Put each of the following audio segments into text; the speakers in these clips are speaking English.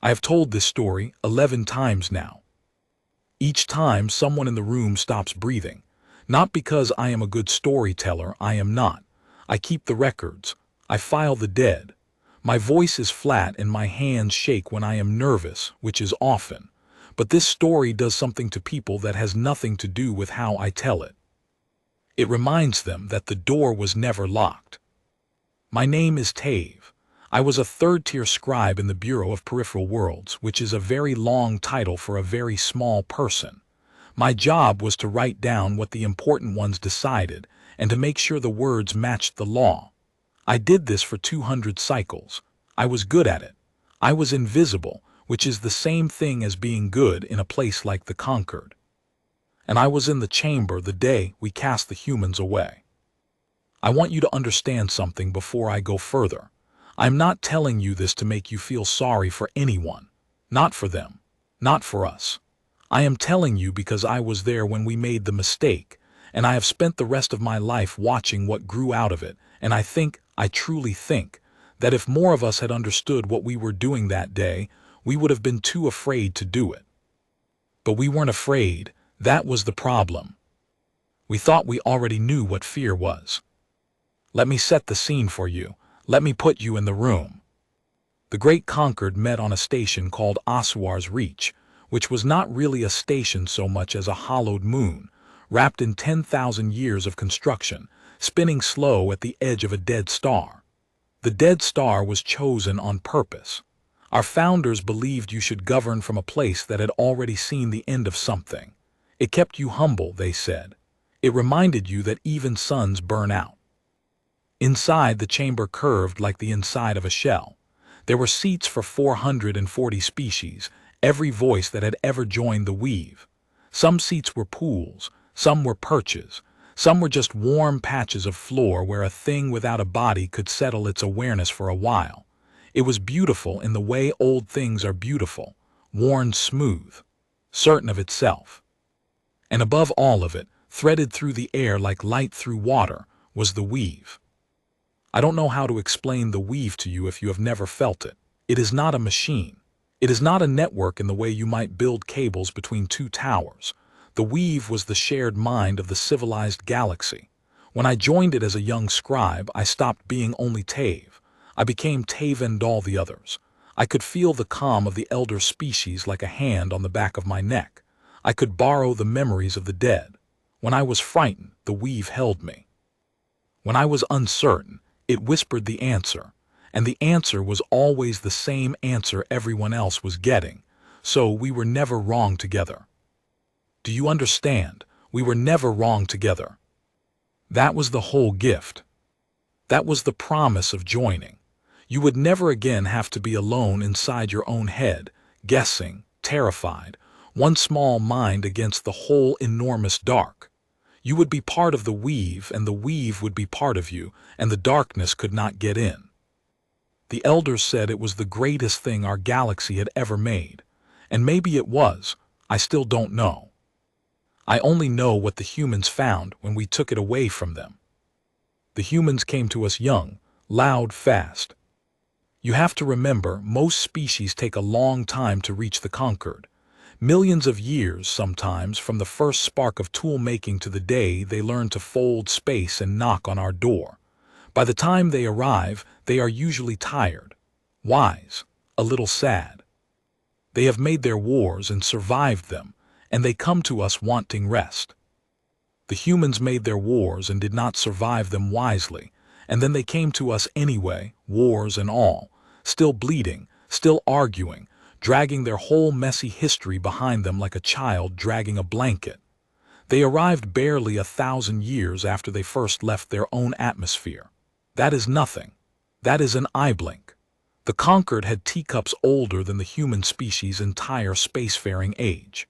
I have told this story 11 times now. Each time someone in the room stops breathing. Not because I am a good storyteller, I am not. I keep the records. I file the dead. My voice is flat and my hands shake when I am nervous, which is often. But this story does something to people that has nothing to do with how I tell it. It reminds them that the door was never locked. My name is Tave. I was a third-tier scribe in the Bureau of Peripheral Worlds, which is a very long title for a very small person. My job was to write down what the important ones decided and to make sure the words matched the law. I did this for 200 cycles. I was good at it. I was invisible, which is the same thing as being good in a place like the Concord. And I was in the chamber the day we cast the humans away. I want you to understand something before I go further. I'm not telling you this to make you feel sorry for anyone. Not for them. Not for us. I am telling you because I was there when we made the mistake, and I have spent the rest of my life watching what grew out of it, and I truly think, that if more of us had understood what we were doing that day, we would have been too afraid to do it. But we weren't afraid. That was the problem. We thought we already knew what fear was. Let me set the scene for you. Let me put you in the room. The Great Concord met on a station called Ossuar's Reach, which was not really a station so much as a hollowed moon, wrapped in 10,000 years of construction, spinning slow at the edge of a dead star. The dead star was chosen on purpose. Our founders believed you should govern from a place that had already seen the end of something. It kept you humble, they said. It reminded you that even suns burn out. Inside, the chamber curved like the inside of a shell. There were seats for 440 species, every voice that had ever joined the weave. Some seats were pools, some were perches, some were just warm patches of floor where a thing without a body could settle its awareness for a while. It was beautiful in the way old things are beautiful, worn smooth, certain of itself. And above all of it, threaded through the air like light through water, was the weave. I don't know how to explain the weave to you if you have never felt it. It is not a machine. It is not a network in the way you might build cables between two towers. The weave was the shared mind of the civilized galaxy. When I joined it as a young scribe, I stopped being only Tave. I became Tave and all the others. I could feel the calm of the elder species like a hand on the back of my neck. I could borrow the memories of the dead. When I was frightened, the weave held me. When I was uncertain, it whispered the answer, and the answer was always the same answer everyone else was getting, so we were never wrong together. Do you understand? We were never wrong together. That was the whole gift. That was the promise of joining. You would never again have to be alone inside your own head, guessing, terrified, one small mind against the whole enormous dark. You would be part of the weave, and the weave would be part of you, and the darkness could not get in. The elders said it was the greatest thing our galaxy had ever made, and maybe it was. I still don't know. I only know what the humans found when we took it away from them. The humans came to us young, loud, fast. You have to remember, most species take a long time to reach the Concord. Millions of years, sometimes, from the first spark of tool-making to the day they learn to fold space and knock on our door. By the time they arrive, they are usually tired, wise, a little sad. They have made their wars and survived them, and they come to us wanting rest. The humans made their wars and did not survive them wisely, and then they came to us anyway, wars and all, still bleeding, still arguing, dragging their whole messy history behind them like a child dragging a blanket. They arrived barely 1,000 years after they first left their own atmosphere. That is nothing. That is an eye blink. The Concord had teacups older than the human species' entire spacefaring age.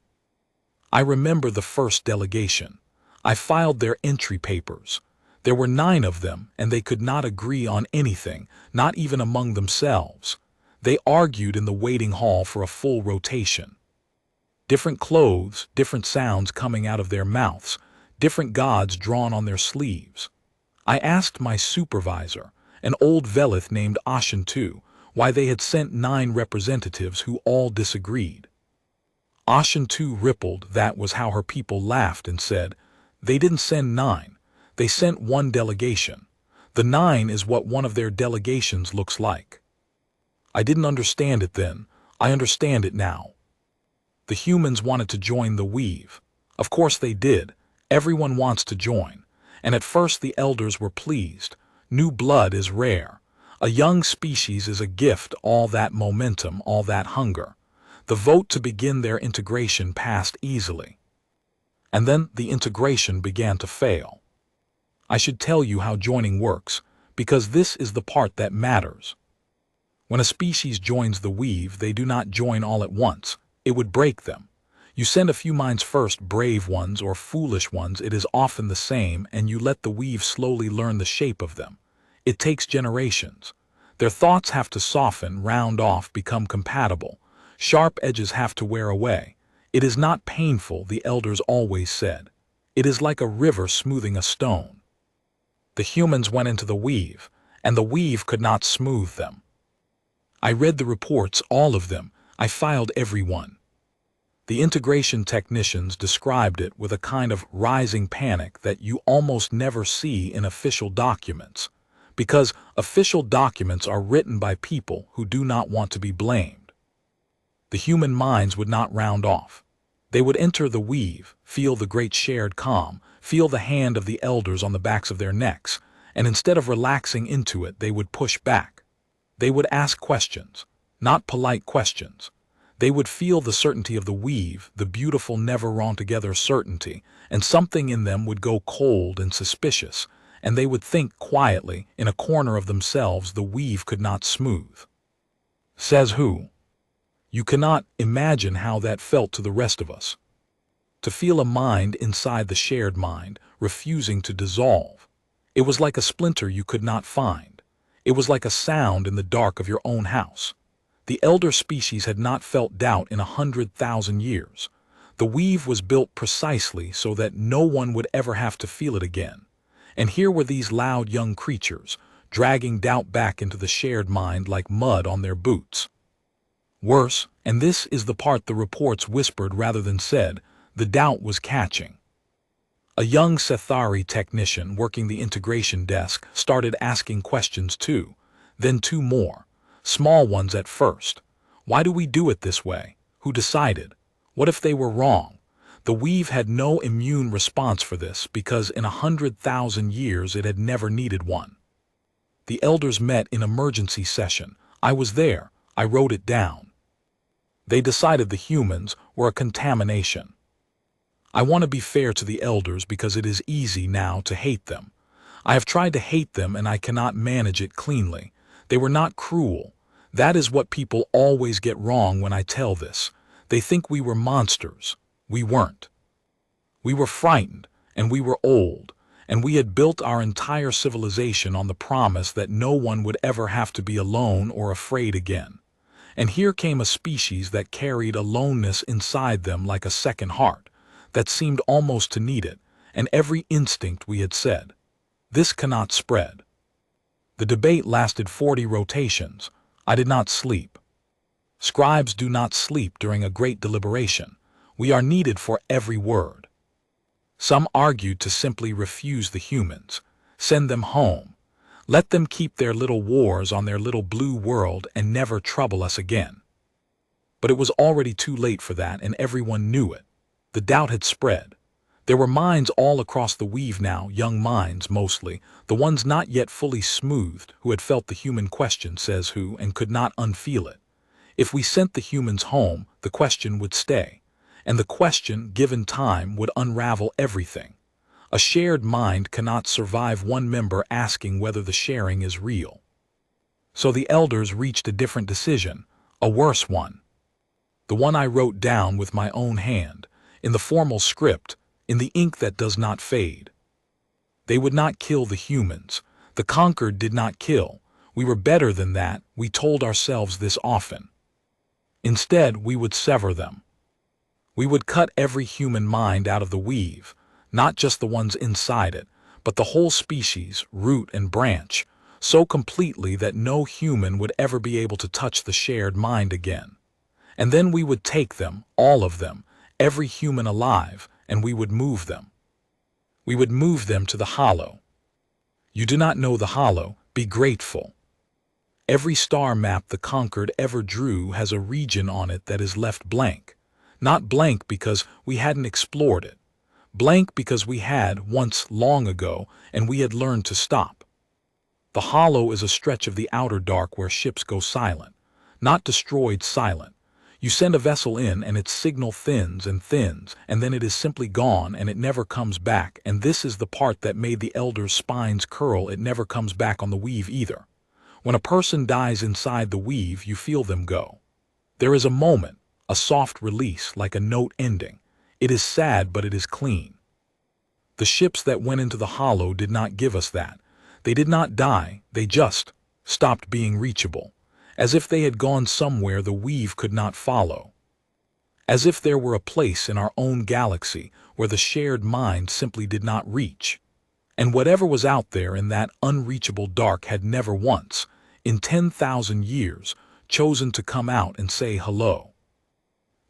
I remember the first delegation. I filed their entry papers. There were 9 of them, and they could not agree on anything, not even among themselves. They argued in the waiting hall for a full rotation. Different clothes, different sounds coming out of their mouths, different gods drawn on their sleeves. I asked my supervisor, an old Velith named Ashentu, why they had sent 9 representatives who all disagreed. Ashen too rippled. That was how her people laughed and said, "They didn't send 9, they sent 1 delegation. The 9 is what one of their delegations looks like." I didn't understand it then, I understand it now. The humans wanted to join the weave. Of course they did, everyone wants to join. And at first the elders were pleased. New blood is rare. A young species is a gift, all that momentum, all that hunger. The vote to begin their integration passed easily. And then the integration began to fail. I should tell you how joining works, because this is the part that matters. When a species joins the weave, they do not join all at once. It would break them. You send a few minds first, brave ones or foolish ones, it is often the same, and you let the weave slowly learn the shape of them. It takes generations. Their thoughts have to soften, round off, become compatible. Sharp edges have to wear away. It is not painful, the elders always said. It is like a river smoothing a stone. The humans went into the weave, and the weave could not smooth them. I read the reports, all of them. I filed every one. The integration technicians described it with a kind of rising panic that you almost never see in official documents, because official documents are written by people who do not want to be blamed. The human minds would not round off. They would enter the weave, feel the great shared calm, feel the hand of the elders on the backs of their necks, and instead of relaxing into it, they would push back. They would ask questions, not polite questions. They would feel the certainty of the weave, the beautiful never wrong together certainty, and something in them would go cold and suspicious, and they would think quietly, in a corner of themselves, the weave could not smooth. Says who? You cannot imagine how that felt to the rest of us. To feel a mind inside the shared mind, refusing to dissolve. It was like a splinter you could not find. It was like a sound in the dark of your own house. The elder species had not felt doubt in 100,000 years. The weave was built precisely so that no one would ever have to feel it again. And here were these loud young creatures, dragging doubt back into the shared mind like mud on their boots. Worse, and this is the part the reports whispered rather than said, the doubt was catching. A young Sethari technician working the integration desk started asking questions too, then 2 more. Small ones at first. Why do we do it this way? Who decided? What if they were wrong? The weave had no immune response for this because in 100,000 years it had never needed one. The elders met in emergency session. I was there. I wrote it down. They decided the humans were a contamination. I want to be fair to the elders because it is easy now to hate them. I have tried to hate them and I cannot manage it cleanly. They were not cruel. That is what people always get wrong when I tell this. They think we were monsters. We weren't. We were frightened, and we were old, and we had built our entire civilization on the promise that no one would ever have to be alone or afraid again. And here came a species that carried aloneness inside them like a second heart, that seemed almost to need it, and every instinct we had said, this cannot spread. The debate lasted 40 rotations. I did not sleep. Scribes do not sleep during a great deliberation. We are needed for every word. Some argued to simply refuse the humans, send them home, let them keep their little wars on their little blue world and never trouble us again. But it was already too late for that, and everyone knew it. The doubt had spread. There were minds all across the weave now, young minds mostly, the ones not yet fully smoothed, who had felt the human question, says who, and could not unfeel it. If we sent the humans home, the question would stay, and the question, given time, would unravel everything. A shared mind cannot survive one member asking whether the sharing is real. So the elders reached a different decision, a worse one. The one I wrote down with my own hand, in the formal script, in the ink that does not fade. They would not kill the humans. The conquered did not kill. We were better than that. We told ourselves this often. Instead, we would sever them. We would cut every human mind out of the weave, not just the ones inside it, but the whole species, root and branch, so completely that no human would ever be able to touch the shared mind again. And then we would take them, all of them, every human alive, and we would move them. We would move them to the hollow. You do not know the hollow, be grateful. Every star map the conquered ever drew has a region on it that is left blank. Not blank because we hadn't explored it. Blank because we had, once long ago, and we had learned to stop. The hollow is a stretch of the outer dark where ships go silent. Not destroyed, silent. You send a vessel in and its signal thins, and then it is simply gone and it never comes back, and this is the part that made the elders' spines curl. It never comes back on the weave either. When a person dies inside the weave, you feel them go. There is a moment, a soft release, like a note ending. It is sad, but it is clean. The ships that went into the hollow did not give us that. They did not die, they just stopped being reachable. As if they had gone somewhere the weave could not follow. As if there were a place in our own galaxy where the shared mind simply did not reach. And whatever was out there in that unreachable dark had never once, in 10,000 years, chosen to come out and say hello.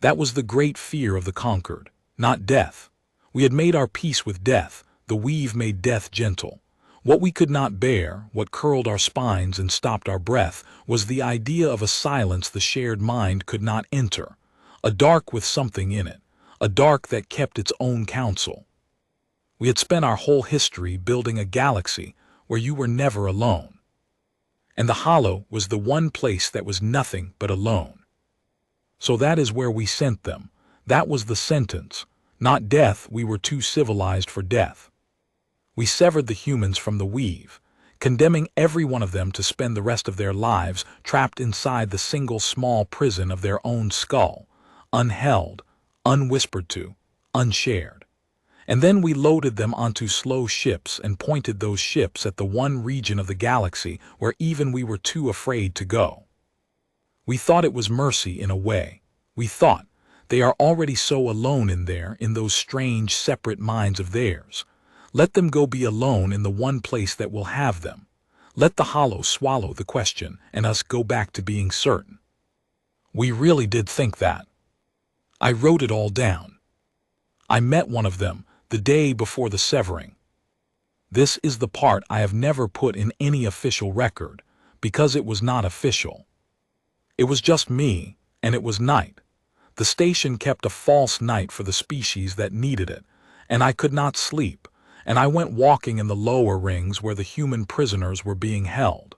That was the great fear of the conquered, not death. We had made our peace with death. The weave made death gentle. What we could not bear, what curled our spines and stopped our breath, was the idea of a silence the shared mind could not enter, a dark with something in it, a dark that kept its own counsel. We had spent our whole history building a galaxy where you were never alone. And the hollow was the one place that was nothing but alone. So that is where we sent them. That was the sentence. Not death, we were too civilized for death. We severed the humans from the weave, condemning every one of them to spend the rest of their lives trapped inside the single small prison of their own skull, unheld, unwhispered to, unshared. And then we loaded them onto slow ships and pointed those ships at the one region of the galaxy where even we were too afraid to go. We thought it was mercy in a way. We thought, they are already so alone in there, in those strange separate minds of theirs. Let them go be alone in the one place that will have them. Let the hollow swallow the question and us go back to being certain. We really did think that. I wrote it all down. I met one of them the day before the severing. This is the part I have never put in any official record, because it was not official. It was just me, and it was night. The station kept a false night for the species that needed it, and I could not sleep, and I went walking in the lower rings where the human prisoners were being held.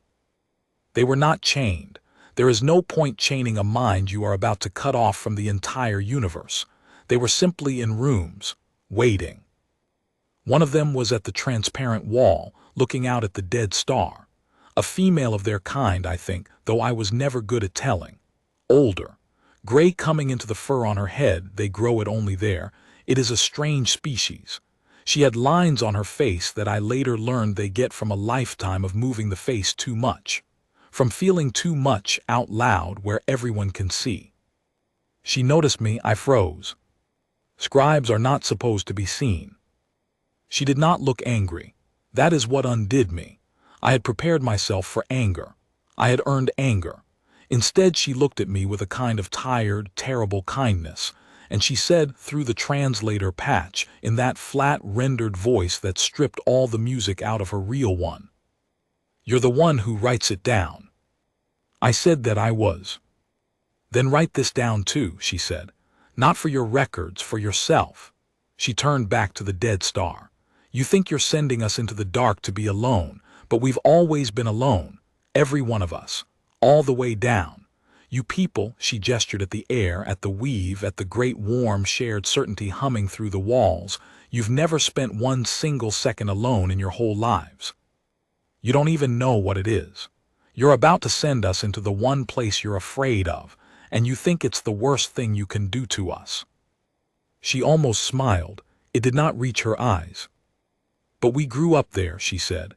They were not chained. There is no point chaining a mind you are about to cut off from the entire universe. They were simply in rooms, waiting. One of them was at the transparent wall, looking out at the dead star. A female of their kind, I think, though I was never good at telling. Older. Gray coming into the fur on her head, they grow it only there. It is a strange species. She had lines on her face that I later learned they get from a lifetime of moving the face too much. From feeling too much out loud where everyone can see. She noticed me, I froze. Scribes are not supposed to be seen. She did not look angry. That is what undid me. I had prepared myself for anger. I had earned anger. Instead, she looked at me with a kind of tired, terrible kindness, and she said through the translator patch, in that flat, rendered voice that stripped all the music out of her real one, "You're the one who writes it down." I said that I was. "Then write this down too," she said. "Not for your records, for yourself." She turned back to the dead star. "You think you're sending us into the dark to be alone, but we've always been alone, every one of us, all the way down. You people," she gestured at the air, at the weave, at the great warm shared certainty humming through the walls, "you've never spent one single second alone in your whole lives. You don't even know what it is. You're about to send us into the one place you're afraid of, and you think it's the worst thing you can do to us." She almost smiled. It did not reach her eyes. "But we grew up there," she said.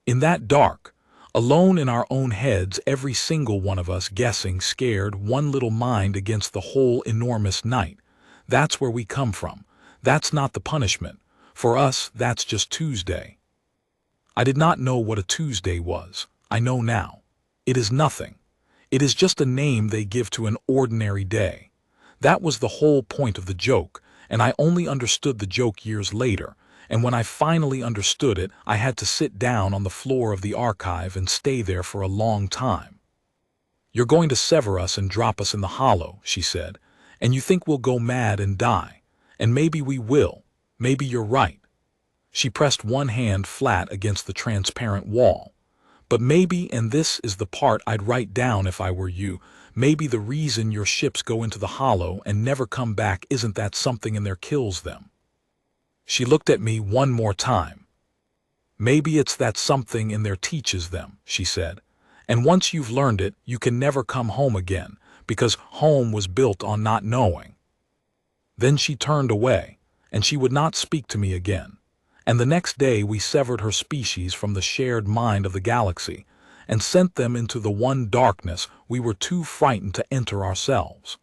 "In that dark, alone in our own heads, every single one of us guessing, scared, one little mind against the whole enormous night. That's where we come from. That's not the punishment. For us, that's just Tuesday." I did not know what a Tuesday was. I know now. It is nothing. It is just a name they give to an ordinary day. That was the whole point of the joke, and I only understood the joke years later, and when I finally understood it, I had to sit down on the floor of the archive and stay there for a long time. "You're going to sever us and drop us in the hollow," she said, "and you think we'll go mad and die. And maybe we will. Maybe you're right." She pressed one hand flat against the transparent wall. "But maybe, and this is the part I'd write down if I were you, maybe the reason your ships go into the hollow and never come back isn't that something in there kills them." She looked at me one more time. "Maybe it's that something in there teaches them," she said. "And once you've learned it, you can never come home again, because home was built on not knowing." Then she turned away, and she would not speak to me again. And the next day we severed her species from the shared mind of the galaxy, and sent them into the one darkness we were too frightened to enter ourselves.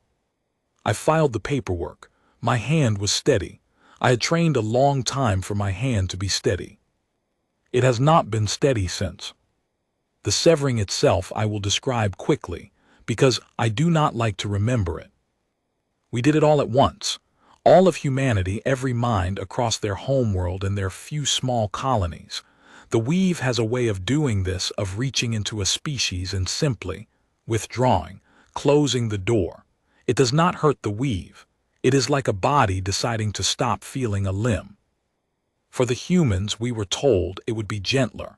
I filed the paperwork. My hand was steady. I had trained a long time for my hand to be steady. It has not been steady since. The severing itself I will describe quickly, because I do not like to remember it. We did it all at once. All of humanity, every mind across their homeworld and their few small colonies. The weave has a way of doing this, of reaching into a species and simply withdrawing, closing the door. It does not hurt the weave. It is like a body deciding to stop feeling a limb. For the humans, we were told it would be gentler.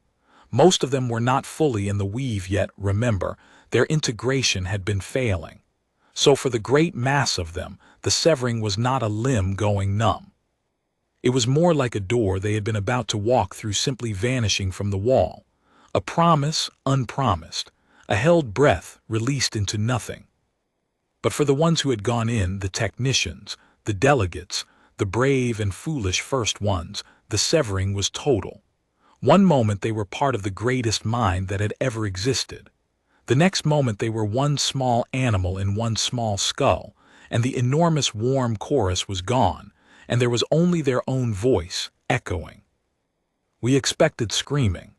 Most of them were not fully in the weave yet, remember, their integration had been failing. So for the great mass of them, the severing was not a limb going numb. It was more like a door they had been about to walk through simply vanishing from the wall. A promise unpromised, a held breath released into nothing. But for the ones who had gone in, the technicians, the delegates, the brave and foolish first ones, the severing was total. One moment they were part of the greatest mind that had ever existed. The next moment they were one small animal in one small skull, and the enormous warm chorus was gone, and there was only their own voice echoing. We expected screaming.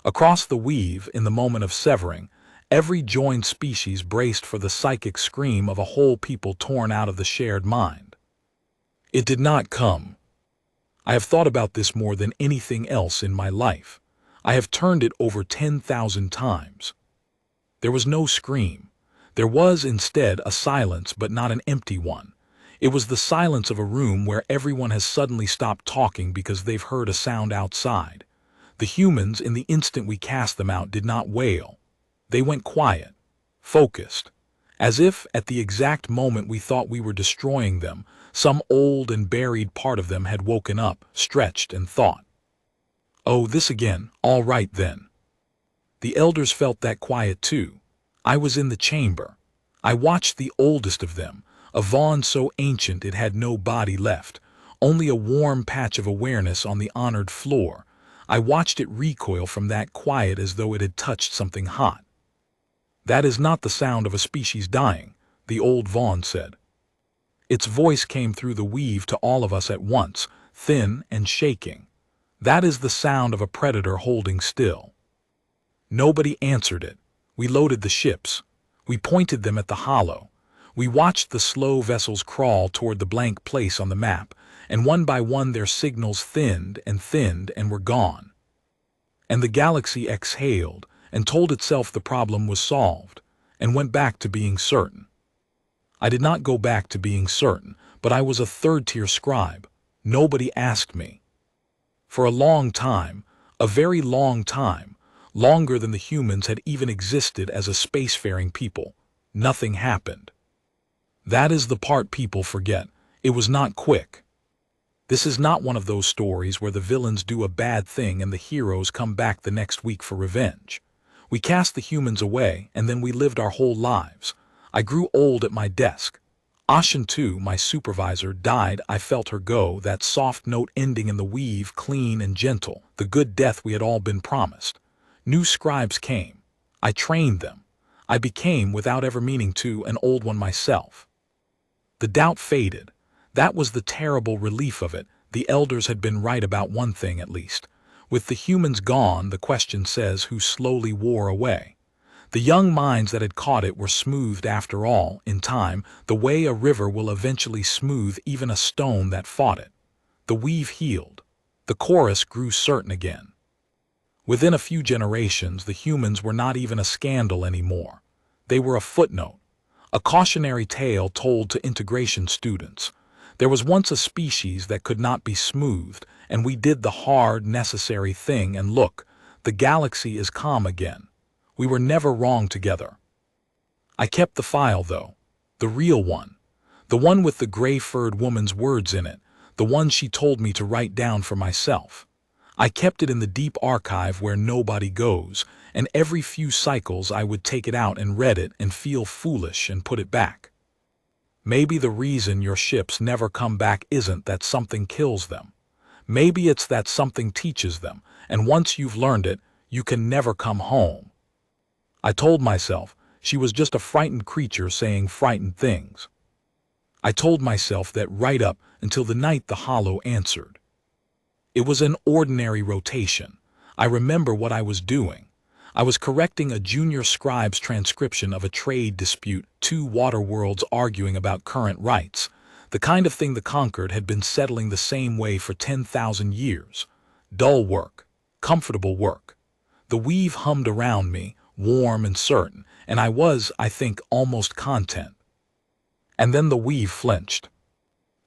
Across the weave, in the moment of severing, every joined species braced for the psychic scream of a whole people torn out of the shared mind. It did not come. I have thought about this more than anything else in my life. I have turned it over 10,000 times. There was no scream. There was instead a silence, but not an empty one. It was the silence of a room where everyone has suddenly stopped talking because they've heard a sound outside. The humans, in the instant we cast them out, did not wail. They went quiet, focused, as if, at the exact moment we thought we were destroying them, some old and buried part of them had woken up, stretched, and thought, "Oh, this again, all right then." The elders felt that quiet too. I was in the chamber. I watched the oldest of them, a Vaughn so ancient it had no body left, only a warm patch of awareness on the honored floor. I watched it recoil from that quiet as though it had touched something hot. "That is not the sound of a species dying," the old Vaughn said. Its voice came through the weave to all of us at once, thin and shaking. "That is the sound of a predator holding still." Nobody answered it. We loaded the ships. We pointed them at the hollow. We watched the slow vessels crawl toward the blank place on the map, and one by one their signals thinned and were gone. And the galaxy exhaled and told itself the problem was solved, and went back to being certain. I did not go back to being certain, but I was a third-tier scribe. Nobody asked me. For a long time, a very long time, longer than the humans had even existed as a spacefaring people, nothing happened. That is the part people forget. It was not quick. This is not one of those stories where the villains do a bad thing and the heroes come back the next week for revenge. We cast the humans away, and then we lived our whole lives. I grew old at my desk. Ashen, too, my supervisor, died. I felt her go, that soft note ending in the weave, clean and gentle, the good death we had all been promised. New scribes came. I trained them. I became, without ever meaning to, an old one myself. The doubt faded. That was the terrible relief of it. The elders had been right about one thing at least. With the humans gone, the question says who slowly wore away. The young minds that had caught it were smoothed after all, in time, the way a river will eventually smooth even a stone that fought it. The weave healed. The chorus grew certain again. Within a few generations, the humans were not even a scandal anymore. They were a footnote, a cautionary tale told to integration students. There was once a species that could not be smoothed, and we did the hard, necessary thing, and look, the galaxy is calm again. We were never wrong together. I kept the file, though. The real one. The one with the gray-furred woman's words in it. The one she told me to write down for myself. I kept it in the deep archive where nobody goes, and every few cycles I would take it out and read it and feel foolish and put it back. Maybe the reason your ships never come back isn't that something kills them. Maybe it's that something teaches them, and once you've learned it, you can never come home. I told myself she was just a frightened creature saying frightened things. I told myself that right up until the night the hollow answered. It was an ordinary rotation. I remember what I was doing. I was correcting a junior scribe's transcription of a trade dispute, two water worlds arguing about current rights, the kind of thing the conquered had been settling the same way for 10,000 years. Dull work, comfortable work. The weave hummed around me, warm and certain, and I was, I think, almost content. And then the weave flinched.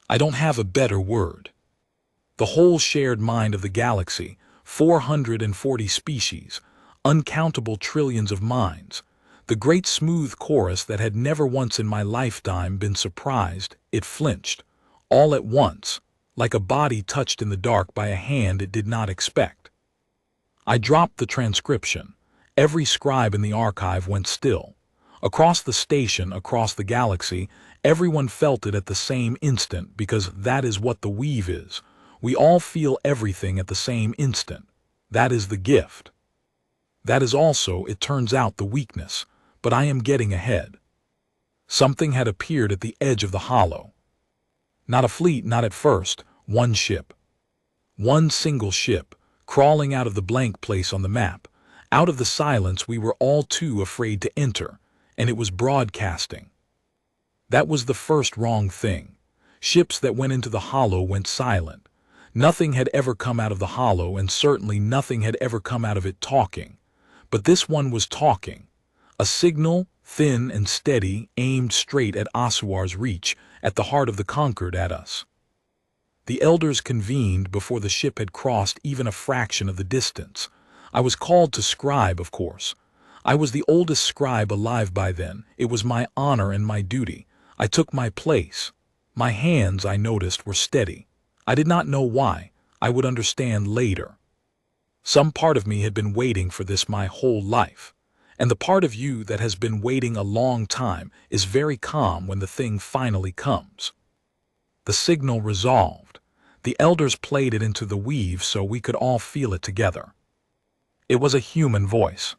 I don't have a better word. The whole shared mind of the galaxy, 440 species, uncountable trillions of minds, the great smooth chorus that had never once in my lifetime been surprised, it flinched, all at once, like a body touched in the dark by a hand it did not expect. I dropped the transcription. Every scribe in the archive went still. Across the station, across the galaxy, everyone felt it at the same instant, because that is what the weave is. We all feel everything at the same instant. That is the gift. That is also, it turns out, the weakness, but I am getting ahead. Something had appeared at the edge of the hollow. Not a fleet, not at first, one ship. One single ship, crawling out of the blank place on the map, out of the silence we were all too afraid to enter, and it was broadcasting. That was the first wrong thing. Ships that went into the hollow went silent. Nothing had ever come out of the hollow, and certainly nothing had ever come out of it talking. But this one was talking. A signal, thin and steady, aimed straight at Asuar's reach, at the heart of the conquered, at us. The elders convened before the ship had crossed even a fraction of the distance. I was called to scribe, of course. I was the oldest scribe alive by then. It was my honor and my duty. I took my place. My hands, I noticed, were steady. I did not know why. I would understand later. Some part of me had been waiting for this my whole life. And the part of you that has been waiting a long time is very calm when the thing finally comes. The signal resolved. The elders played it into the weave so we could all feel it together. It was a human voice.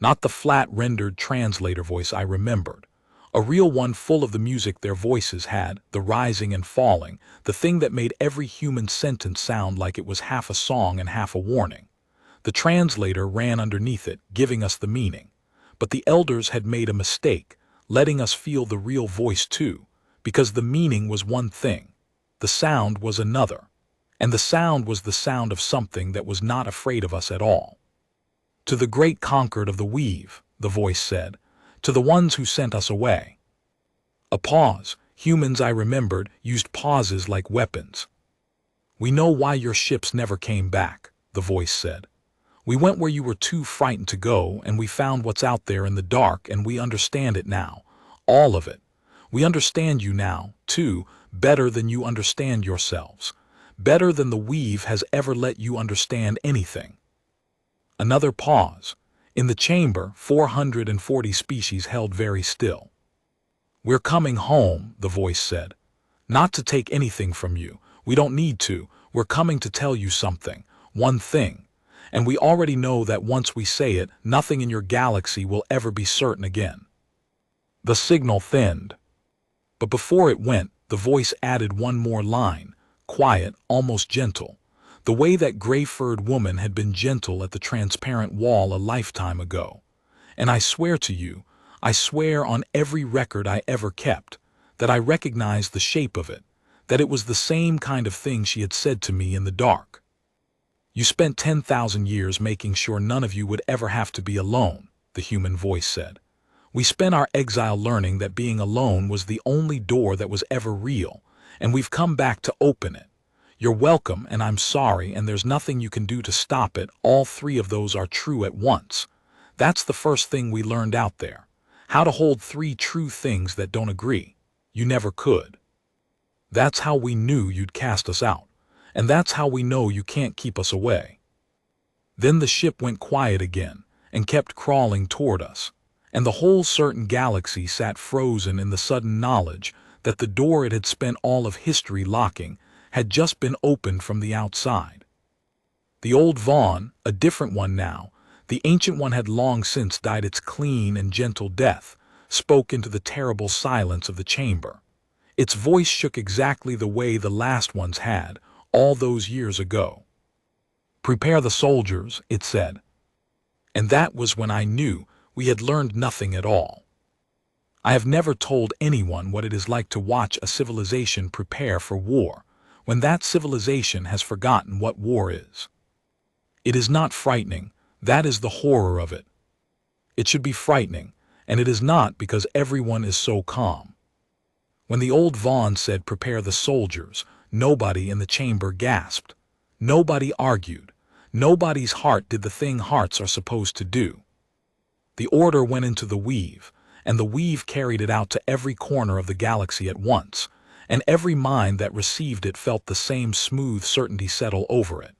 Not the flat rendered translator voice I remembered. A real one full of the music their voices had, the rising and falling, the thing that made every human sentence sound like it was half a song and half a warning. The translator ran underneath it, giving us the meaning. But the elders had made a mistake, letting us feel the real voice too, because the meaning was one thing. The sound was another. And the sound was the sound of something that was not afraid of us at all. To the great conquered of the weave, the voice said, to the ones who sent us away. A pause. Humans, I remembered, used pauses like weapons. We know why your ships never came back, the voice said. We went where you were too frightened to go, and we found what's out there in the dark, and we understand it now. All of it. We understand you now, too, better than you understand yourselves. Better than the weave has ever let you understand anything. Another pause. In the chamber, 440 species held very still. We're coming home, the voice said. Not to take anything from you. We don't need to. We're coming to tell you something. One thing. And we already know that once we say it, nothing in your galaxy will ever be certain again. The signal thinned. But before it went, the voice added one more line, quiet, almost gentle. The way that gray-furred woman had been gentle at the transparent wall a lifetime ago. And I swear to you, I swear on every record I ever kept, that I recognized the shape of it, that it was the same kind of thing she had said to me in the dark. You spent 10,000 years making sure none of you would ever have to be alone, the human voice said. We spent our exile learning that being alone was the only door that was ever real, and we've come back to open it. You're welcome, and I'm sorry, and there's nothing you can do to stop it. All three of those are true at once. That's the first thing we learned out there. How to hold three true things that don't agree. You never could. That's how we knew you'd cast us out. And that's how we know you can't keep us away. Then the ship went quiet again and kept crawling toward us. And the whole certain galaxy sat frozen in the sudden knowledge that the door it had spent all of history locking had just been opened from the outside. The old Vaughn, a different one now, the ancient one had long since died its clean and gentle death, spoke into the terrible silence of the chamber. Its voice shook exactly the way the last one's had, all those years ago. "Prepare the soldiers," it said. And that was when I knew we had learned nothing at all. I have never told anyone what it is like to watch a civilization prepare for war, when that civilization has forgotten what war is. It is not frightening, that is the horror of it. It should be frightening, and it is not because everyone is so calm. When the old Vaughn said prepare the soldiers, nobody in the chamber gasped. Nobody argued. Nobody's heart did the thing hearts are supposed to do. The order went into the weave, and the weave carried it out to every corner of the galaxy at once, and every mind that received it felt the same smooth certainty settle over it.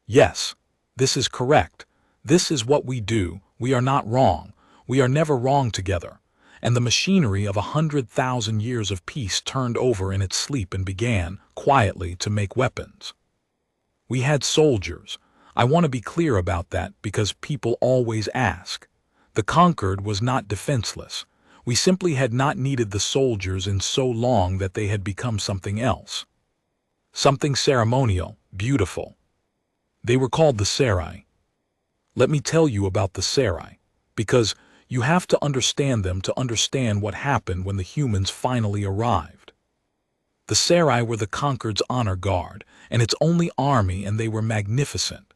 Yes, this is correct. This is what we do. We are not wrong. We are never wrong together. And the machinery of 100,000 years of peace turned over in its sleep and began, quietly, to make weapons. We had soldiers. I want to be clear about that because people always ask. The conquered was not defenseless. We simply had not needed the soldiers in so long that they had become something else. Something ceremonial, beautiful. They were called the Sarai. Let me tell you about the Sarai, because you have to understand them to understand what happened when the humans finally arrived. The Sarai were the conquered's honor guard, and its only army, and they were magnificent.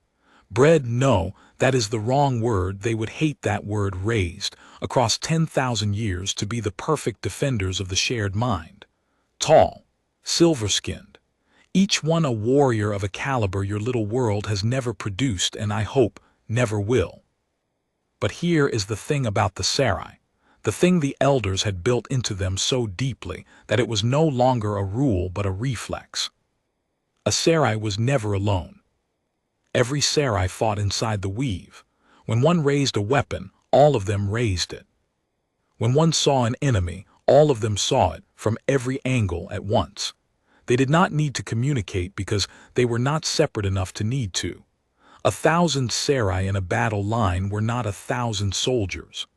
Bred, no, that is the wrong word, they would hate that word, raised, across 10,000 years to be the perfect defenders of the shared mind. Tall, silver-skinned, each one a warrior of a caliber your little world has never produced and I hope never will. But here is the thing about the Sarai, the thing the elders had built into them so deeply that it was no longer a rule but a reflex. A Sarai was never alone. Every Sarai fought inside the weave. When one raised a weapon, all of them raised it. When one saw an enemy, all of them saw it from every angle at once. They did not need to communicate because they were not separate enough to need to. 1,000 Sarai in a battle line were not 1,000 soldiers.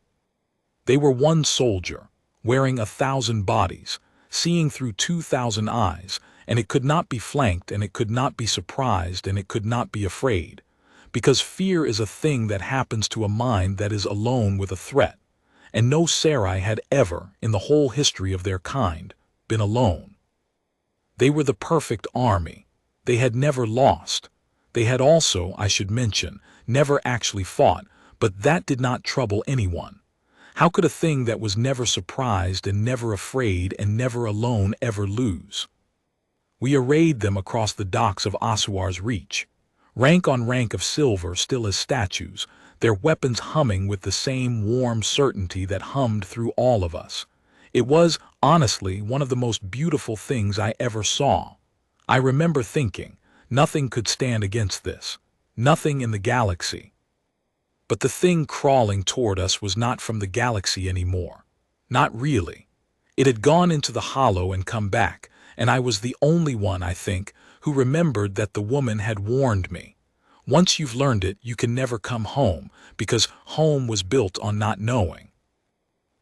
They were one soldier, wearing 1,000 bodies, seeing through 2,000 eyes, and it could not be flanked, and it could not be surprised, and it could not be afraid, because fear is a thing that happens to a mind that is alone with a threat, and no Sarai had ever, in the whole history of their kind, been alone. They were the perfect army. They had never lost. They had also, I should mention, never actually fought, but that did not trouble anyone. How could a thing that was never surprised and never afraid and never alone ever lose? We arrayed them across the docks of Asuar's Reach, rank on rank of silver still as statues, their weapons humming with the same warm certainty that hummed through all of us. It was, honestly, one of the most beautiful things I ever saw. I remember thinking, nothing could stand against this, nothing in the galaxy. But the thing crawling toward us was not from the galaxy anymore. Not really. It had gone into the hollow and come back, and I was the only one, I think, who remembered that the woman had warned me. Once you've learned it, you can never come home, because home was built on not knowing.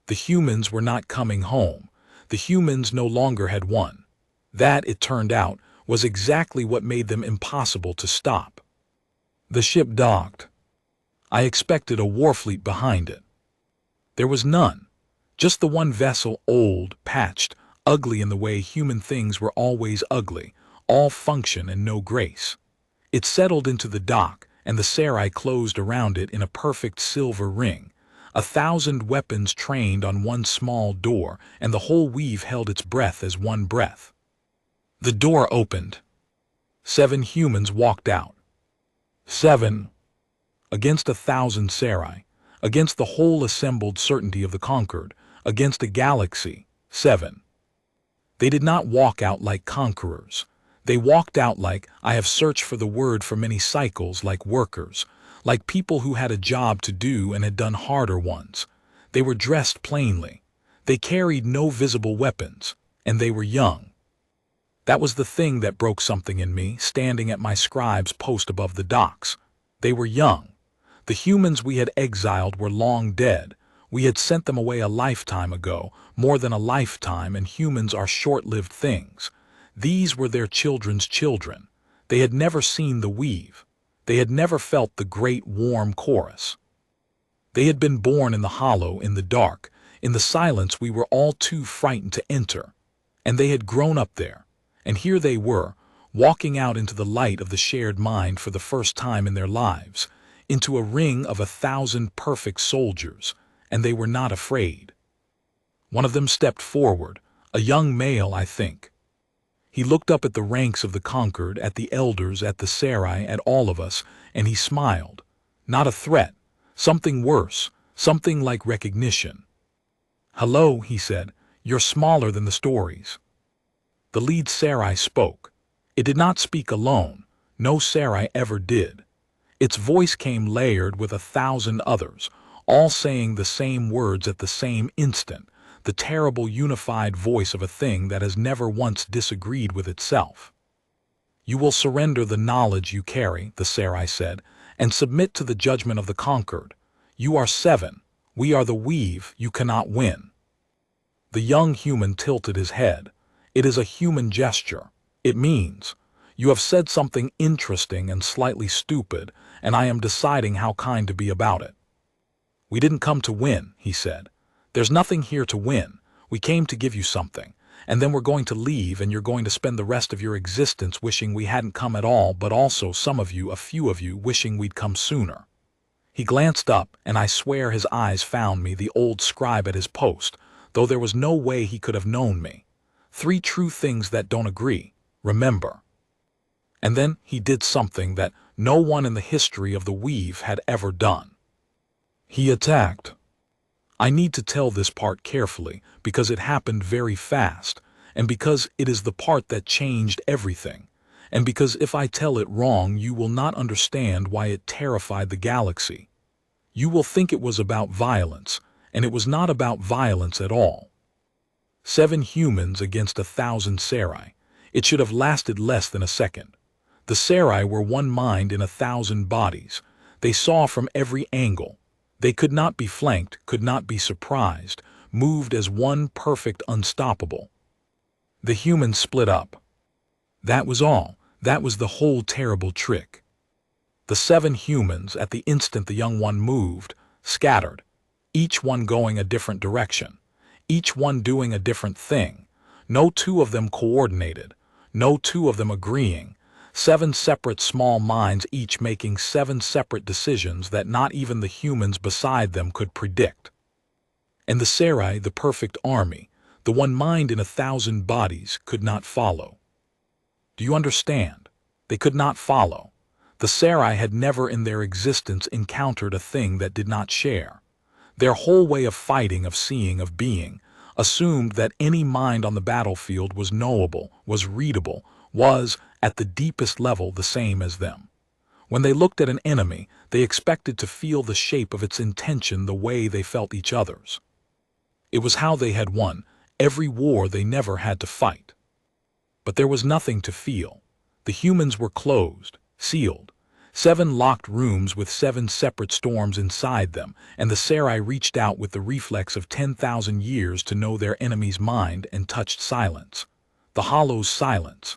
The humans were not coming home. The humans no longer had won. That, it turned out, was exactly what made them impossible to stop. The ship docked. I expected a warfleet behind it. There was none. Just the one vessel, old, patched, ugly in the way human things were always ugly, all function and no grace. It settled into the dock, and the Sarai closed around it in a perfect silver ring. 1,000 weapons trained on one small door, and the whole weave held its breath as one breath. The door opened. 7 humans walked out. 7. Against 1,000 Sarai, against the whole assembled certainty of the conquered, against a galaxy. 7. They did not walk out like conquerors. They walked out like, I have searched for the word for many cycles, like workers, like people who had a job to do and had done harder ones. They were dressed plainly. They carried no visible weapons, and they were young. That was the thing that broke something in me, standing at my scribe's post above the docks. They were young. The humans we had exiled were long dead. We had sent them away a lifetime ago, more than a lifetime, and humans are short-lived things. These were their children's children. They had never seen the weave. They had never felt the great warm chorus. They had been born in the hollow, in the dark, in the silence we were all too frightened to enter. And they had grown up there. And here they were, walking out into the light of the shared mind for the first time in their lives, into a ring of 1,000 perfect soldiers, and they were not afraid. One of them stepped forward, a young male, I think. He looked up at the ranks of the conquered, at the elders, at the Sarai, at all of us, and he smiled. Not a threat, something worse, something like recognition. "Hello," he said, "you're smaller than the stories." The lead Sarai spoke. It did not speak alone. No Sarai ever did. Its voice came layered with 1,000 others, all saying the same words at the same instant, the terrible unified voice of a thing that has never once disagreed with itself. "You will surrender the knowledge you carry," the Sarai said, "and submit to the judgment of the conquered. You are 7. We are the weave. You cannot win." The young human tilted his head. It is a human gesture. It means, you have said something interesting and slightly stupid, and I am deciding how kind to be about it. "We didn't come to win," he said. "There's nothing here to win. We came to give you something, and then we're going to leave, and you're going to spend the rest of your existence wishing we hadn't come at all, but also some of you, a few of you, wishing we'd come sooner." He glanced up, and I swear his eyes found me, the old scribe at his post, though there was no way he could have known me. 3 true things that don't agree. Remember. And then he did something that no one in the history of the weave had ever done. He attacked. I need to tell this part carefully because it happened very fast, and because it is the part that changed everything, and because if I tell it wrong you will not understand why it terrified the galaxy. You will think it was about violence, and it was not about violence at all. 7 humans against 1,000 Sarai. It should have lasted less than a second. The Sarai were one mind in 1,000 bodies. They saw from every angle. They could not be flanked, could not be surprised, moved as one perfect unstoppable. The humans split up. That was all. That was the whole terrible trick. The 7 humans, at the instant the young one moved, scattered, each one going a different direction, each one doing a different thing. No 2 of them coordinated, no 2 of them agreeing. 7 separate small minds, each making 7 separate decisions that not even the humans beside them could predict. And the Sarai, the perfect army, the one mind in 1,000 bodies, could not follow. Do you understand? They could not follow. The Sarai had never in their existence encountered a thing that did not share. Their whole way of fighting, of seeing, of being, assumed that any mind on the battlefield was knowable, was readable, was, at the deepest level, the same as them. When they looked at an enemy, they expected to feel the shape of its intention the way they felt each other's. It was how they had won every war they never had to fight. But there was nothing to feel. The humans were closed, sealed. 7 locked rooms with 7 separate storms inside them, and the Sarai reached out with the reflex of 10,000 years to know their enemy's mind and touched silence. The hollow's silence.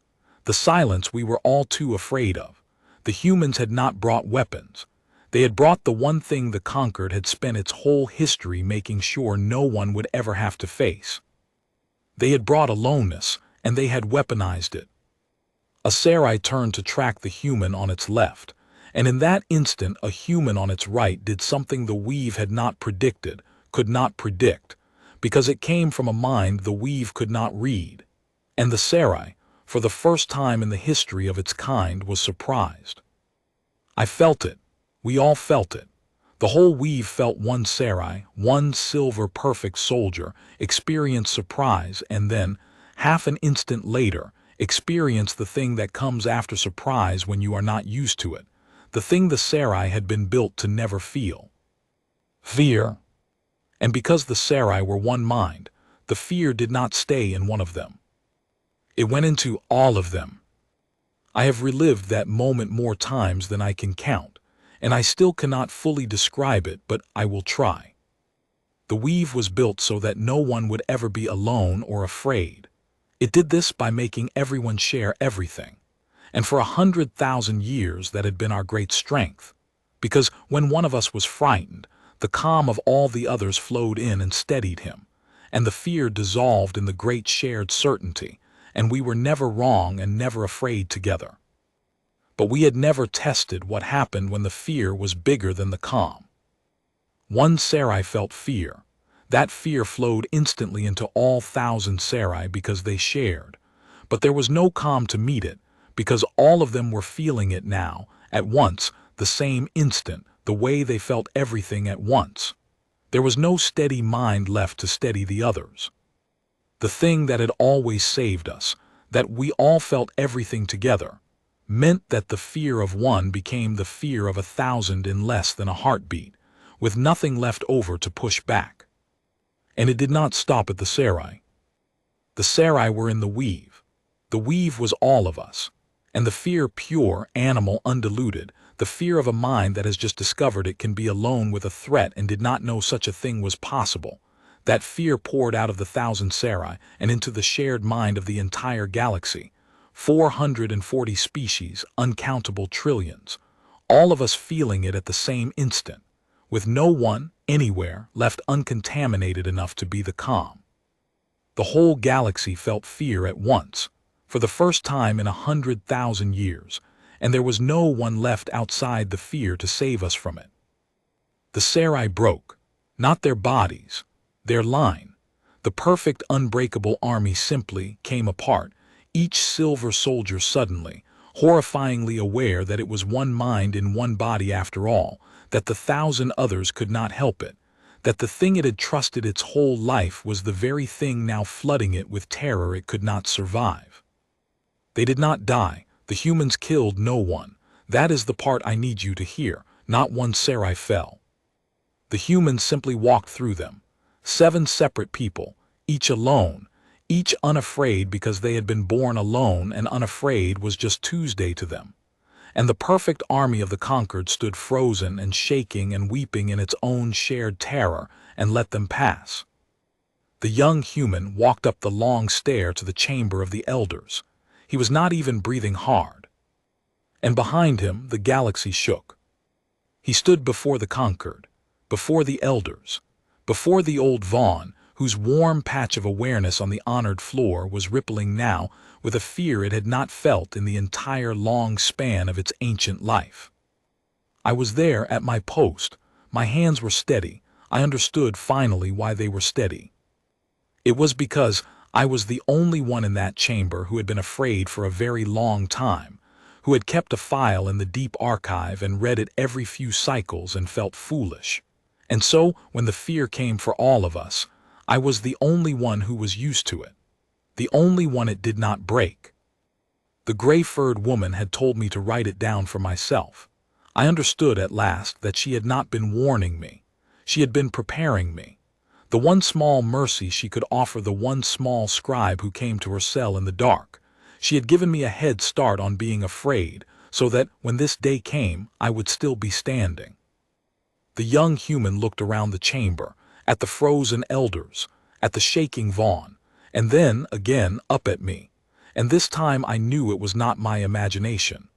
The silence we were all too afraid of. The humans had not brought weapons. They had brought the one thing the conquered had spent its whole history making sure no one would ever have to face. They had brought aloneness, and they had weaponized it. A sarai turned to track the human on its left, and in that instant a human on its right did something the weave had not predicted, could not predict, because it came from a mind the weave could not read. And the sarai, for the first time in the history of its kind, was surprised. I felt it. We all felt it. The whole weave felt one sarai, one silver perfect soldier, experience surprise, and then, half an instant later, experience the thing that comes after surprise when you are not used to it, the thing the sarai had been built to never feel. Fear. And because the sarai were one mind, the fear did not stay in one of them. It went into all of them. I have relived that moment more times than I can count, and I still cannot fully describe it, but I will try. The weave was built so that no one would ever be alone or afraid. It did this by making everyone share everything. And for 100,000 years that had been our great strength. Because when one of us was frightened, the calm of all the others flowed in and steadied him, and the fear dissolved in the great shared certainty, and we were never wrong and never afraid together. But we had never tested what happened when the fear was bigger than the calm. One sarai felt fear. That fear flowed instantly into all 1,000 sarai because they shared. But there was no calm to meet it, because all of them were feeling it now, at once, the same instant, the way they felt everything at once. There was no steady mind left to steady the others. The thing that had always saved us, that we all felt everything together, meant that the fear of one became the fear of 1,000 in less than a heartbeat, with nothing left over to push back. And it did not stop at the sarai. The sarai were in the weave. The weave was all of us. And the fear pure, animal, undiluted, the fear of a mind that has just discovered it can be alone with a threat and did not know such a thing was possible, that fear poured out of the 1,000 sarai and into the shared mind of the entire galaxy. 440 species, uncountable trillions, all of us feeling it at the same instant, with no one, anywhere, left uncontaminated enough to be the calm. The whole galaxy felt fear at once, for the first time in 100,000 years, and there was no one left outside the fear to save us from it. The sarai broke, not their bodies, their line. The perfect unbreakable army simply came apart, each silver soldier suddenly, horrifyingly aware that it was one mind in one body after all, that the 1,000 others could not help it, that the thing it had trusted its whole life was the very thing now flooding it with terror it could not survive. They did not die. The humans killed no one. That is the part I need you to hear. Not one sarai fell. The humans simply walked through them. 7 separate people, each alone, each unafraid because they had been born alone, and unafraid was just Tuesday to them. And the perfect army of the conquered stood frozen and shaking and weeping in its own shared terror and let them pass. The young human walked up the long stair to the chamber of the elders. He was not even breathing hard. And behind him the galaxy shook. He stood before the conquered, before the elders, before the old Vaughn, whose warm patch of awareness on the honored floor was rippling now with a fear it had not felt in the entire long span of its ancient life. I was there at my post. My hands were steady. I understood finally why they were steady. It was because I was the only one in that chamber who had been afraid for a very long time, who had kept a file in the deep archive and read it every few cycles and felt foolish. And so, when the fear came for all of us, I was the only one who was used to it, the only one it did not break. The gray-furred woman had told me to write it down for myself. I understood at last that she had not been warning me. She had been preparing me. The one small mercy she could offer the one small scribe who came to her cell in the dark. She had given me a head start on being afraid, so that when this day came, I would still be standing. The young human looked around the chamber, at the frozen elders, at the shaking Vaughn, and then again up at me. and this time I knew it was not my imagination.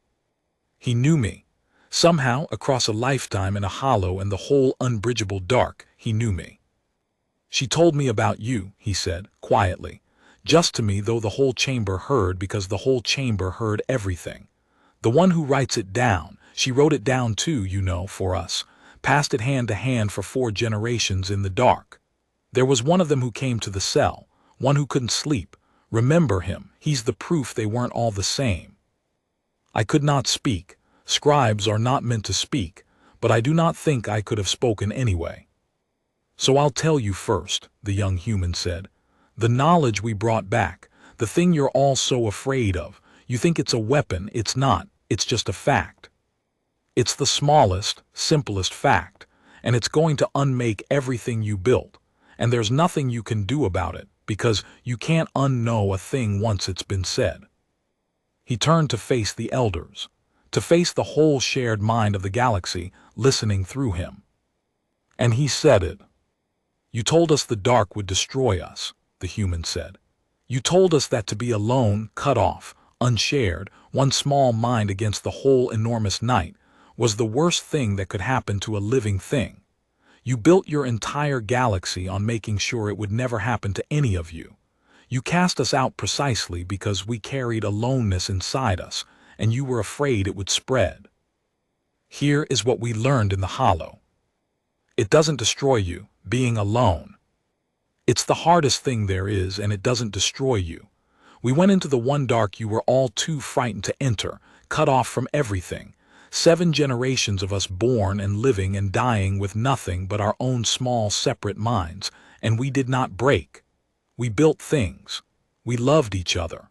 He knew me. Somehow, across a lifetime in a hollow and the whole unbridgeable dark, he knew me. She told me about you, he said, quietly. Just to me, though the whole chamber heard, because the whole chamber heard everything. The one who writes it down, she wrote it down too, you know, for us. Passed it hand to hand for 4 generations in the dark. There was one of them who came to the cell, one who couldn't sleep. Remember him, he's the proof they weren't all the same. I could not speak. Scribes are not meant to speak, but I do not think I could have spoken anyway. So I'll tell you first, the young human said. The knowledge we brought back, the thing you're all so afraid of, you think it's a weapon, it's not, it's just a fact. It's the smallest, simplest fact, and it's going to unmake everything you built, and there's nothing you can do about it, because you can't unknow a thing once it's been said. He turned to face the elders, to face the whole shared mind of the galaxy listening through him. And he said it. You told us the dark would destroy us, the human said. You told us that to be alone, cut off, unshared, one small mind against the whole enormous night, was the worst thing that could happen to a living thing. You built your entire galaxy on making sure it would never happen to any of you. You cast us out precisely because we carried aloneness inside us, and you were afraid it would spread. Here is what we learned in the hollow. It doesn't destroy you, being alone. It's the hardest thing there is, and it doesn't destroy you. We went into the one dark you were all too frightened to enter, cut off from everything. 7 generations of us born and living and dying with nothing but our own small separate minds, and we did not break. We built things. We loved each other.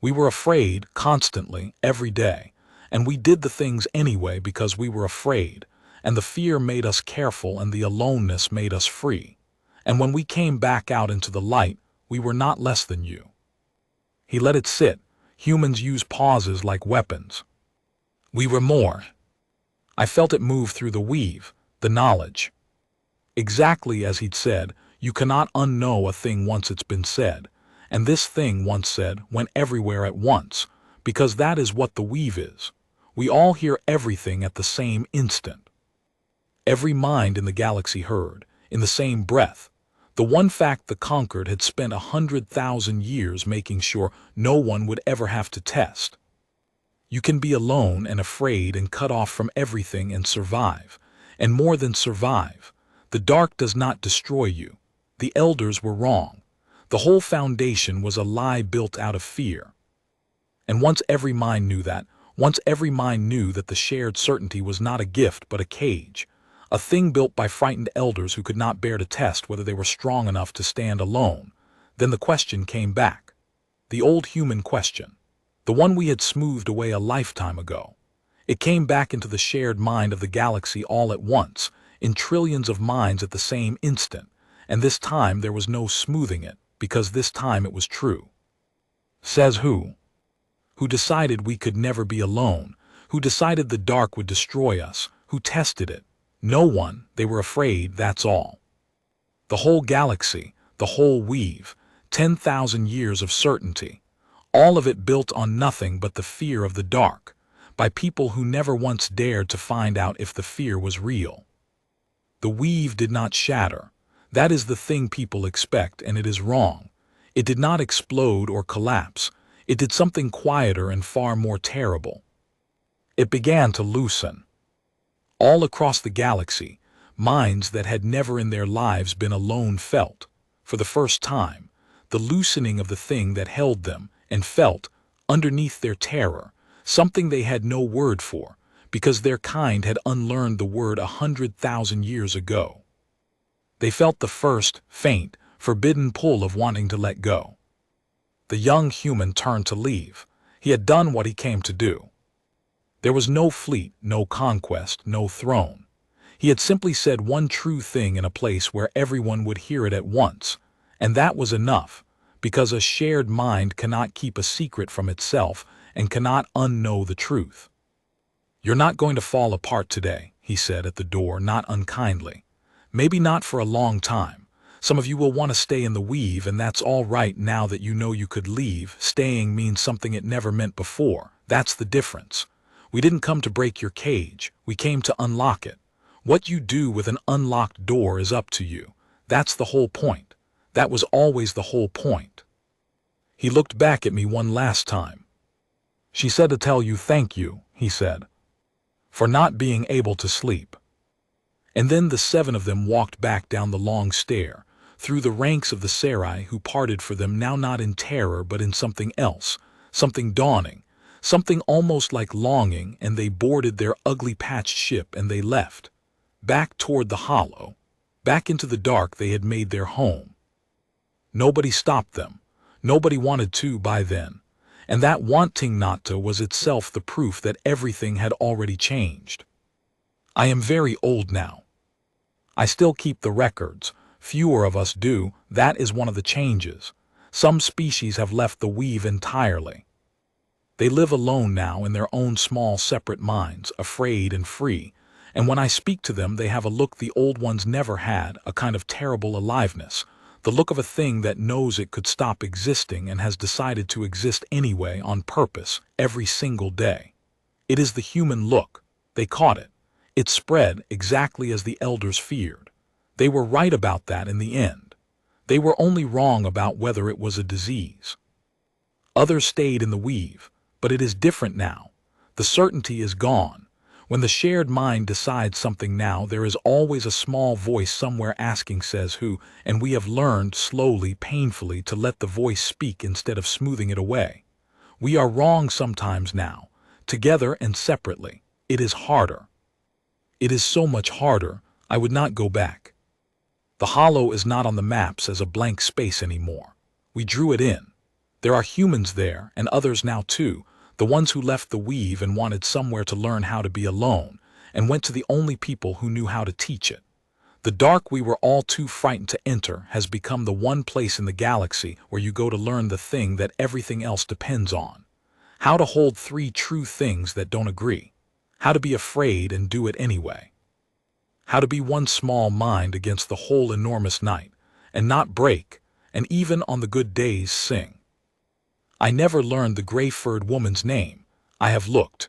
We were afraid constantly, every day, and we did the things anyway because we were afraid, and the fear made us careful and the aloneness made us free. And when we came back out into the light, we were not less than you. He let it sit. Humans use pauses like weapons. We were more. I felt it move through the weave, the knowledge. Exactly as he'd said, you cannot unknow a thing once it's been said, and this thing once said went everywhere at once, because that is what the weave is. We all hear everything at the same instant. Every mind in the galaxy heard, in the same breath. The one fact the conquered had spent 100,000 years making sure no one would ever have to test. You can be alone and afraid and cut off from everything and survive. And more than survive. The dark does not destroy you. The elders were wrong. The whole foundation was a lie built out of fear. And once every mind knew that, once every mind knew that the shared certainty was not a gift but a cage, a thing built by frightened elders who could not bear to test whether they were strong enough to stand alone, then the question came back. The old human question. The one we had smoothed away a lifetime ago. It came back into the shared mind of the galaxy all at once, in trillions of minds at the same instant, and this time there was no smoothing it, because this time it was true. Says who? Who decided we could never be alone, who decided the dark would destroy us, who tested it. No one, they were afraid, that's all. The whole galaxy, the whole weave, 10,000 years of certainty. All of it built on nothing but the fear of the dark, by people who never once dared to find out if the fear was real. The weave did not shatter. That is the thing people expect, and it is wrong. It did not explode or collapse. It did something quieter and far more terrible. It began to loosen. All across the galaxy, minds that had never in their lives been alone felt, for the first time, the loosening of the thing that held them, and felt, underneath their terror, something they had no word for, because their kind had unlearned the word 100,000 years ago. They felt the first, faint, forbidden pull of wanting to let go. The young human turned to leave. He had done what he came to do. There was no fleet, no conquest, no throne. He had simply said one true thing in a place where everyone would hear it at once, and that was enough. Because a shared mind cannot keep a secret from itself and cannot unknow the truth. You're not going to fall apart today, he said at the door, not unkindly. Maybe not for a long time. Some of you will want to stay in the weave, and that's all right now that you know you could leave. Staying means something it never meant before. That's the difference. We didn't come to break your cage. We came to unlock it. What you do with an unlocked door is up to you. That's the whole point. That was always the whole point. He looked back at me one last time. She said to tell you thank you, he said, for not being able to sleep. And then the 7 of them walked back down the long stair, through the ranks of the Sarai who parted for them, now not in terror but in something else, something dawning, something almost like longing, and they boarded their ugly patched ship and they left, back toward the hollow, back into the dark they had made their home. Nobody stopped them. Nobody wanted to by then, and that wanting not to was itself the proof that everything had already changed. I am very old now. I still keep the records. Fewer of us do. That is one of the changes. Some species have left the weave entirely. They live alone now in their own small separate minds, afraid and free, and when I speak to them they have a look the old ones never had, a kind of terrible aliveness, the look of a thing that knows it could stop existing and has decided to exist anyway on purpose every single day. It is the human look. They caught it. It spread exactly as the elders feared. They were right about that in the end. They were only wrong about whether it was a disease. Others stayed in the weave, but it is different now. The certainty is gone. When the shared mind decides something now, there is always a small voice somewhere asking says who, and we have learned slowly, painfully, to let the voice speak instead of smoothing it away. We are wrong sometimes now, together and separately. It is harder. It is so much harder, I would not go back. The hollow is not on the maps as a blank space anymore. We drew it in. There are humans there, and others now too, the ones who left the weave and wanted somewhere to learn how to be alone, and went to the only people who knew how to teach it. The dark we were all too frightened to enter has become the one place in the galaxy where you go to learn the thing that everything else depends on. How to hold 3 true things that don't agree. How to be afraid and do it anyway. How to be one small mind against the whole enormous night, and not break, and even on the good days sing. I never learned the gray-furred woman's name. I have looked.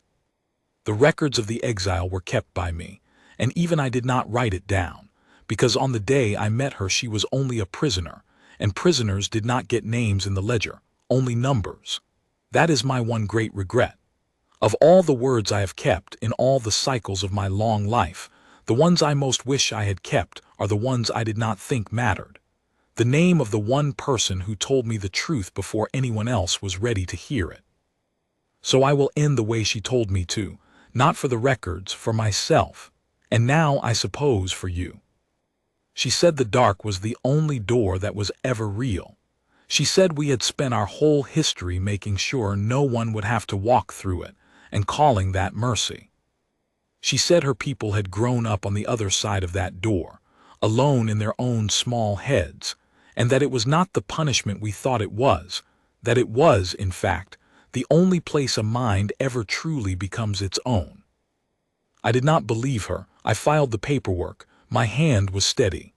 The records of the exile were kept by me, and even I did not write it down, because on the day I met her she was only a prisoner, and prisoners did not get names in the ledger, only numbers. That is my one great regret. Of all the words I have kept in all the cycles of my long life, the ones I most wish I had kept are the ones I did not think mattered. The name of the one person who told me the truth before anyone else was ready to hear it. So I will end the way she told me to, not for the records, for myself, and now I suppose for you. She said the dark was the only door that was ever real. She said we had spent our whole history making sure no one would have to walk through it, and calling that mercy. She said her people had grown up on the other side of that door, alone in their own small heads, and that it was not the punishment we thought it was, that it was, in fact, the only place a mind ever truly becomes its own. I did not believe her. I filed the paperwork. My hand was steady.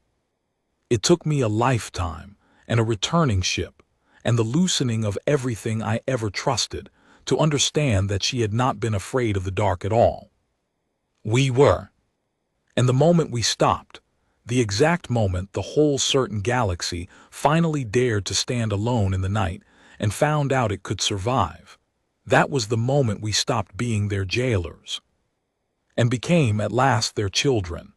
It took me a lifetime, and a returning ship, and the loosening of everything I ever trusted, to understand that she had not been afraid of the dark at all. We were. And the moment we stopped, the exact moment the whole certain galaxy finally dared to stand alone in the night and found out it could survive, that was the moment we stopped being their jailers and became at last their children.